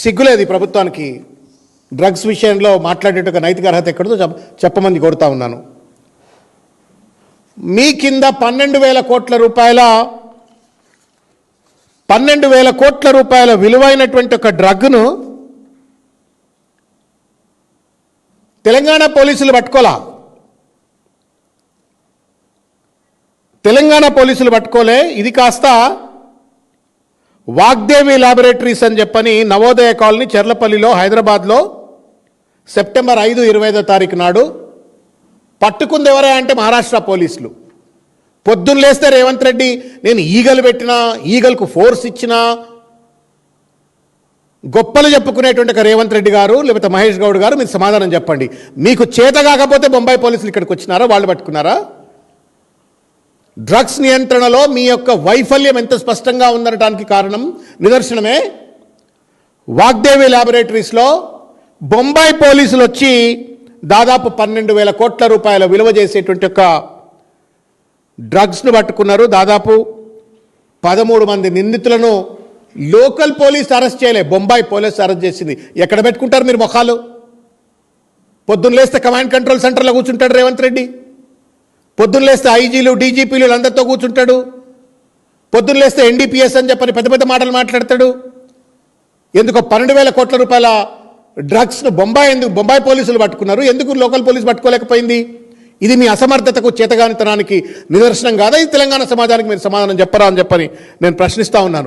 సిగ్గులేదు ఈ ప్రభుత్వానికి. డ్రగ్స్ విషయంలో మాట్లాడేట నైతిక అర్హత ఎక్కడో చెప్పమని కోరుతా ఉన్నాను. మీ కింద 12,000 కోట్ల రూపాయల విలువైనటువంటి ఒక డ్రగ్ను తెలంగాణ పోలీసులు పట్టుకోలా. తెలంగాణ పోలీసులు పట్టుకోలే. ఇది కాస్త వాగ్దేవి ల్యాబొరేటరీస్ అని చెప్పని నవోదయ కాలనీ చెర్లపల్లిలో హైదరాబాద్లో సెప్టెంబర్ 5, 25 నాడు పట్టుకుంది ఎవరా అంటే మహారాష్ట్ర పోలీసులు. పొద్దున్న లేస్తే రేవంత్ రెడ్డి నేను ఈగలు పెట్టినా, ఈగలకు ఫోర్స్ ఇచ్చినా, గొప్పలు చెప్పుకునేటువంటి ఒక రేవంత్ రెడ్డి గారు లేకపోతే మహేష్ గౌడ్ గారు మీరు సమాధానం చెప్పండి. మీకు చేత కాకపోతే బొంబాయి పోలీసులు ఇక్కడికి వచ్చినారా, వాళ్ళు పట్టుకున్నారా? డ్రగ్స్ నియంత్రణలో మీ యొక్క వైఫల్యం ఎంత స్పష్టంగా ఉందనడానికి కారణం నిదర్శనమే వాగ్దేవి ల్యాబొరేటరీస్లో బొంబాయి పోలీసులు వచ్చి దాదాపు 12,000 కోట్ల రూపాయల విలువ చేసేటువంటి ఒక డ్రగ్స్ను పట్టుకున్నారు. దాదాపు 13 మంది నిందితులను లోకల్ పోలీస్ అరెస్ట్ చేయలే, బొంబాయి పోలీస్ అరెస్ట్ చేసింది. ఎక్కడ పెట్టుకుంటారు మీరు మొఖాలు? పొద్దున్న లేస్తే కమాండ్ కంట్రోల్ సెంటర్లో కూర్చుంటాడు రేవంత్ రెడ్డి. పొద్దున్న లేస్తే ఐజీలు, డీజీపీలు అందరితో కూర్చుంటాడు. పొద్దున్న లేస్తే ఎన్డీపీఎస్ అని చెప్పని పెద్ద పెద్ద మాటలు మాట్లాడతాడు. ఎందుకు 12,000 కోట్ల రూపాయల డ్రగ్స్ను బొంబాయి పోలీసులు పట్టుకున్నారు, ఎందుకు లోకల్ పోలీసు పట్టుకోలేకపోయింది? ఇది మీ అసమర్థతకు, చేతగానితనానికి నిదర్శనం కాదా? ఇది తెలంగాణ సమాజానికి మీరు సమాధానం చెప్పరా అని చెప్పని నేను ప్రశ్నిస్తూ ఉన్నాను.